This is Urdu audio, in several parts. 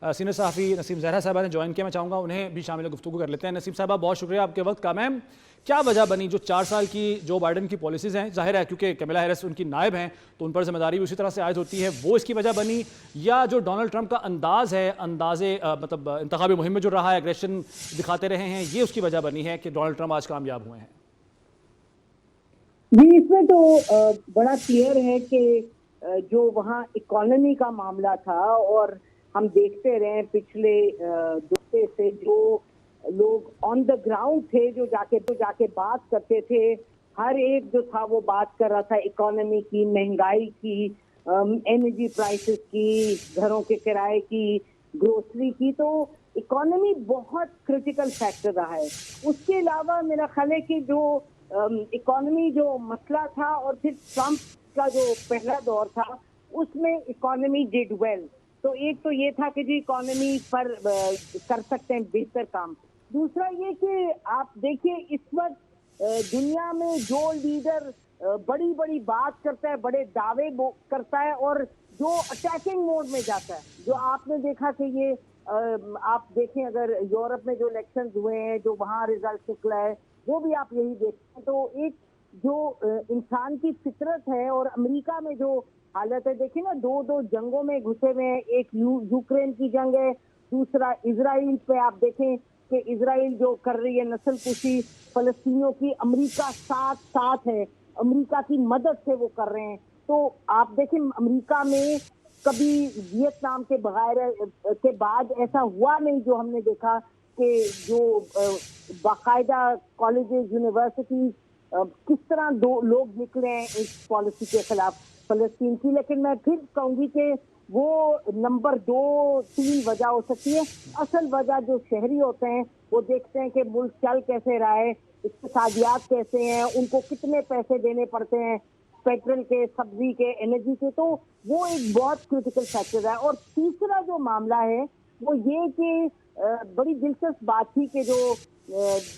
سینئر صحافی نسیم زہرا صاحبہ نے جوائن کیا. میں چاہوں گا انہیں بھی شامل گفتگو کر لیتے ہیں. نسیم صاحبہ بہت شکریہ آپ کے وقت کا. میم کیا وجہ بنی جو 4 سال کی جو بائیڈن کی پالیسیز ہیں, ظاہر ہے کیونکہ کیملا ہیرس ان کی نائب ہیں تو ان پر ذمہ داری بھی اسی طرح سے عائد ہوتی ہے, وہ اس کی وجہ بنی, یا جو ڈونلڈ ٹرمپ کا انداز ہے, مطلب انتخابی مہم میں جو رہا ہے, ایگریشن دکھاتے رہے ہیں, یہ اس کی وجہ بنی ہے کہ ڈونلڈ ٹرمپ آج کامیاب ہوئے ہیں؟ جی, اس میں تو بڑا کلیئر ہے کہ جو وہاں اکانومی کا معاملہ تھا, اور ہم دیکھتے رہے پچھلے دفعے سے جو لوگ آن دا گراؤنڈ تھے, جو جا کے بات کرتے تھے, ہر ایک جو تھا وہ بات کر رہا تھا اکانومی کی, مہنگائی کی, انرجی پرائسز کی, گھروں کے کرائے کی, گروسری کی. تو اکانومی بہت کرٹیکل فیکٹر رہا ہے. اس کے علاوہ میرا خیال ہے کہ جو اکانومی جو مسئلہ تھا, اور پھر ٹرمپ کا جو پہلا دور تھا اس میں اکانومی ڈیڈ ویل. تو ایک تو یہ تھا کہ جی اکانومی پر کر سکتے ہیں بہتر کام. دوسرا یہ کہ آپ دیکھیے اس وقت دنیا میں جو لیڈر بڑی بڑی بات کرتا ہے, بڑے دعوے کرتا ہے, اور جو اٹیکنگ موڈ میں جاتا ہے, جو آپ نے دیکھا کہ یہ آپ دیکھیں اگر یورپ میں جو الیکشنز ہوئے ہیں, جو وہاں ریزلٹ نکلا ہے, وہ بھی آپ یہی دیکھتے ہیں. تو ایک جو انسان کی فطرت ہے, اور امریکہ میں جو حالت ہے, دیکھیں نا, دو جنگوں میں گھسے ہوئے ہیں, ایک یوکرین کی جنگ ہے, دوسرا اسرائیل پہ آپ دیکھیں کہ اسرائیل جو کر رہی ہے نسل کشی فلسطینیوں کی, امریکہ ساتھ ہے, امریکہ کی مدد سے وہ کر رہے ہیں. تو آپ دیکھیں امریکہ میں کبھی ویتنام کے بعد ایسا ہوا نہیں جو ہم نے دیکھا کہ جو باقاعدہ کالجز, یونیورسٹیز کس طرح لوگ نکلے ہیں اس پالیسی کے خلاف فلسطین کی. لیکن میں پھر کہوں گی کہ وہ نمبر 2-3 وجہ ہو سکتی ہے. اصل وجہ جو شہری ہوتے ہیں وہ دیکھتے ہیں کہ ملک چل کیسے رہا ہے, اقتصادیات کیسے ہیں, ان کو کتنے پیسے دینے پڑتے ہیں پیٹرول کے, سبزی کے, انرجی کے. تو وہ ایک بہت کرٹیکل فیکٹر ہے. اور تیسرا جو معاملہ ہے وہ یہ کہ بڑی دلچسپ بات تھی کہ جو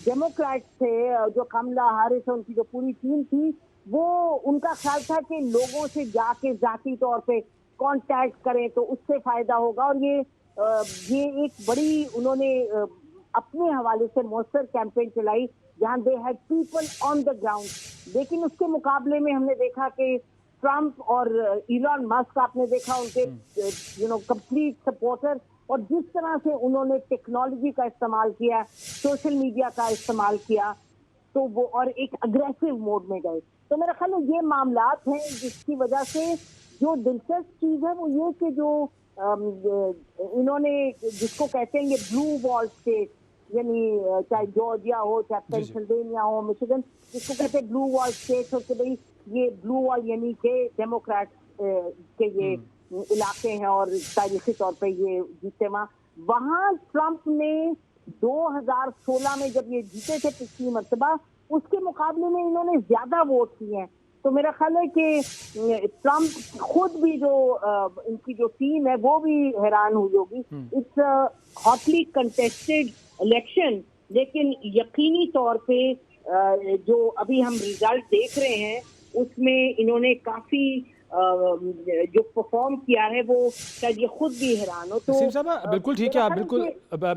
ڈیموکریٹس تھے, جو کملا ہیرس, ان کی جو پوری ٹیم تھی, وہ ان کا خیال تھا کہ لوگوں سے جا کے ذاتی طور پہ کانٹیکٹ کریں تو اس سے فائدہ ہوگا. اور یہ ایک بڑی انہوں نے اپنے حوالے سے مؤثر کیمپین چلائی جہاں they had people on the ground. لیکن اس کے مقابلے میں ہم نے دیکھا کہ ٹرمپ اور ایلان مسک, آپ نے دیکھا ان کے کمپلیٹ سپورٹر, اور جس طرح سے انہوں نے ٹیکنالوجی کا استعمال کیا, سوشل میڈیا کا استعمال کیا, تو وہ اور ایک اگریسو موڈ میں گئے. تو میرا خیال ہے یہ معاملات ہیں جس کی وجہ سے جو دلچسپ چیز ہے وہ یہ کہ جو انہوں نے جس کو کہتے ہیں یہ بلو وال اسٹیٹ, یعنی چاہے جارجیا ہو, چاہے پینسلوینیا ہو, مشیگن, جس کو کہتے ہیں بلو وال اسٹیٹ, ہو کہ بھئی یہ بلو وال یعنی کہ ڈیموکریٹ کے یہ علاقے ہیں اور تاریخی طور پہ یہ جیتے. وہاں ٹرمپ نے 2016 میں جب یہ جیتے تھے پچھلی مرتبہ, اس کے مقابلے میں انہوں نے زیادہ ووٹ کیے ہیں. تو میرا خیال ہے کہ ٹرمپ خود بھی جو ان کی جو ٹیم ہے وہ بھی حیران ہوئی ہوگی. اٹس ہاٹلی کنٹیسٹڈ الیکشن, لیکن یقینی طور پہ جو ابھی ہم ریزلٹ دیکھ رہے ہیں اس میں انہوں نے کافی جو پرفارم کیا ہے وہ شاید یہ خود بھی حیران ہو. تو نسیم صاحبہ بالکل ٹھیک ہے, آپ بالکل,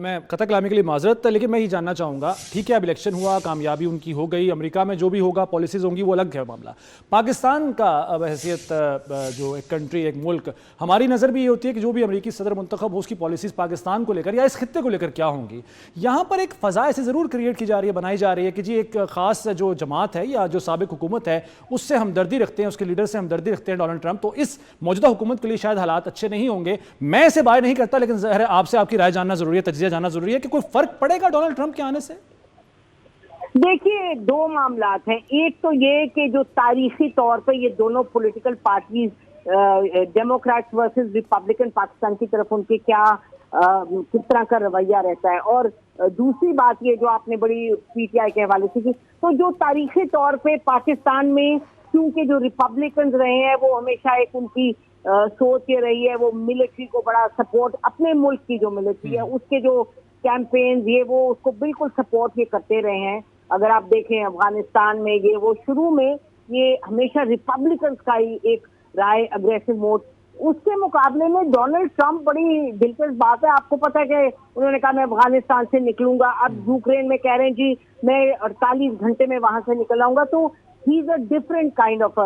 میں قطع کلامی کے لیے معذرت, لیکن میں یہ جاننا چاہوں گا, ٹھیک ہے اب الیکشن ہوا, کامیابی ان کی ہو گئی, امریکہ میں جو بھی ہوگا پالیسیز ہوں گی وہ الگ ہے معاملہ. پاکستان کا بحیثیت جو ایک کنٹری, ایک ملک, ہماری نظر بھی یہ ہوتی ہے کہ جو بھی امریکی صدر منتخب ہو اس کی پالیسیز پاکستان کو لے کر یا اس خطے کو لے کر کیا ہوں گی. یہاں پر ایک فضا ایسے ضرور کریٹ کی جا رہی ہے, بنائی جا رہی ہے کہ جی ایک خاص جو جماعت ہے یا جو سابق حکومت ہے اس سے ہمدردی رکھتے ہیں, اس کے لیڈر سے ہمدردی رکھتے ہیں ڈونلڈ ٹرمپ, تو اس موجودہ حکومت کے لیے شاید حالات اچھے نہیں ہوں گے. میں اسے بائی نہیں کرتا, لیکن ظاہر ہے آپ سے آپ کی رائے جاننا ضروری ہے, تجزیہ جاننا ضروری ہے کہ کوئی فرق پڑے گا ڈونلڈ ٹرمپ کے آنے سے. دیکھیے 2 معاملات ہیں. ایک تو یہ کہ جو تاریخی طور پہ یہ دونوں political parties, Democrats versus Republican, Pakistan کی طرف ان کے کیا کس طرح کا رویہ رہتا ہے. اور دوسری بات یہ جو آپ نے بڑی پی ٹی آئی کے حوالے سے کی, تو جو تاریخی طور پہ پاکستان میں کیونکہ جو ریپبلکنز رہے ہیں وہ ہمیشہ ایک ان کی سوچ یہ رہی ہے, وہ ملٹری کو بڑا سپورٹ, اپنے ملک کی جو ملٹری ہے اس کے جو کیمپینز یہ وہ اس کو بالکل سپورٹ یہ کرتے رہے ہیں. اگر آپ دیکھیں افغانستان میں یہ وہ شروع میں یہ ہمیشہ ریپبلکنز کا ہی ایک رائے اگریسو موڈ اس کے مقابلے میں ڈونلڈ ٹرمپ بڑی دلچسپ بات ہے. آپ کو پتا ہے کہ انہوں نے کہا میں افغانستان سے نکلوں گا, اب یوکرین میں کہہ رہے ہیں جی میں 48 گھنٹے میں وہاں سے نکل آؤں گا. تو he is a different kind of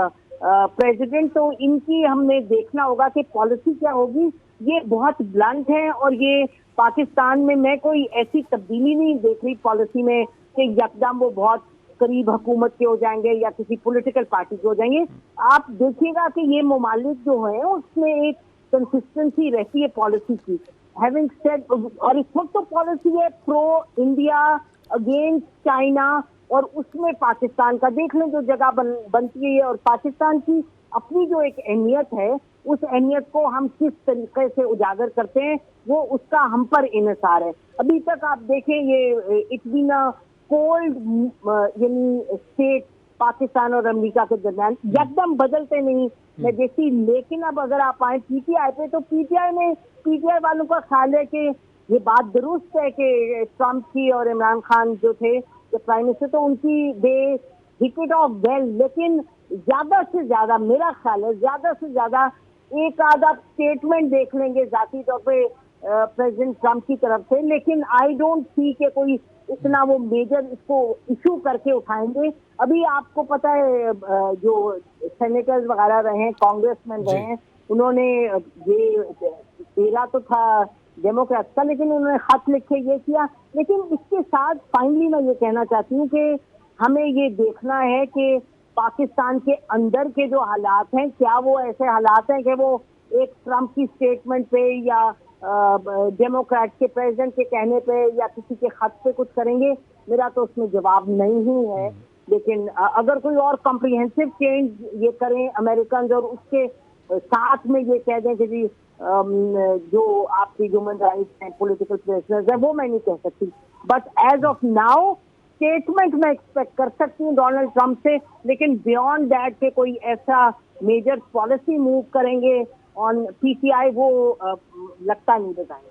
president. تو ان کی ہم نے دیکھنا ہوگا کہ پالیسی کیا ہوگی. یہ بہت بلنٹ ہے اور یہ پاکستان میں کوئی ایسی تبدیلی نہیں دیکھ رہی پالیسی میں کہ یکدم وہ بہت قریب حکومت کے ہو جائیں گے یا کسی پولیٹیکل پارٹی کے ہو جائیں گے. آپ دیکھیے گا کہ یہ ممالک جو ہیں اس میں ایک کنسسٹنسی رہتی ہے پالیسی کی. ہیونگ سیڈ, اور اس وقت تو پالیسی ہے پرو انڈیا اگینسٹ چائنا, اور اس میں پاکستان کا دیکھ لیں جو جگہ بنتی ہے, اور پاکستان کی اپنی جو ایک اہمیت ہے اس اہمیت کو ہم کس طریقے سے اجاگر کرتے ہیں وہ اس کا ہم پر انحصار ہے. ابھی تک آپ دیکھیں یہ اٹس بین کولڈ یعنی اسٹیٹ پاکستان اور امریکہ کے درمیان یکدم بدلتے نہیں میں دیکھتی. لیکن اب اگر آپ آئیں پی ٹی آئی پہ تو پی ٹی آئی والوں کا خیال ہے کہ یہ بات درست ہے کہ ٹرمپ کی اور عمران خان جو تھے پرائم منسٹر تو ان کی دے ہٹ اٹ آف ویل, لیکن زیادہ سے زیادہ میرا خیال ہے زیادہ سے زیادہ ایک آدھا اسٹیٹمنٹ دیکھ لیں گے ذاتی طور پہ پریزیڈنٹ ٹرمپ کی طرف سے, لیکن آئی ڈونٹ سی کہ کوئی اتنا وہ میجر اس کو ایشو کر کے اٹھائیں گے. ابھی آپ کو پتا ہے جو سینیٹرز وغیرہ رہے ہیں, کانگریس مین رہے ہیں, انہوں نے یہ پہلا تو تھا ڈیموکریٹ کا, لیکن انہوں نے خط لکھے یہ کیا. لیکن اس کے ساتھ فائنلی میں یہ کہنا چاہتی ہوں کہ ہمیں یہ دیکھنا ہے کہ پاکستان کے اندر کے جو حالات ہیں کیا وہ ایسے حالات ہیں کہ وہ ایک ٹرمپ کی اسٹیٹمنٹ پہ یا ڈیموکریٹ کے پریزیڈنٹ کے کہنے پہ یا کسی کے خط پہ کچھ کریں گے. میرا تو اس میں جواب نہیں ہی ہے, لیکن اگر کوئی اور کمپریہنسو چینج یہ کریں امریکنز اور اس کے ساتھ میں یہ کہہ دیں کہ جی جو آپ کی ہیومن رائٹس ہیں پولیٹیکل پریزنرز ہیں وہ میں نہیں کہہ سکتی. But as of now statement میں ایکسپیکٹ کر سکتی ہوں ڈونلڈ ٹرمپ سے, لیکن بیونڈ دیٹ کہ کوئی ایسا میجر پالیسی موو کریں گے آن پی ٹی آئی وہ لگتا نہیں بتائیں.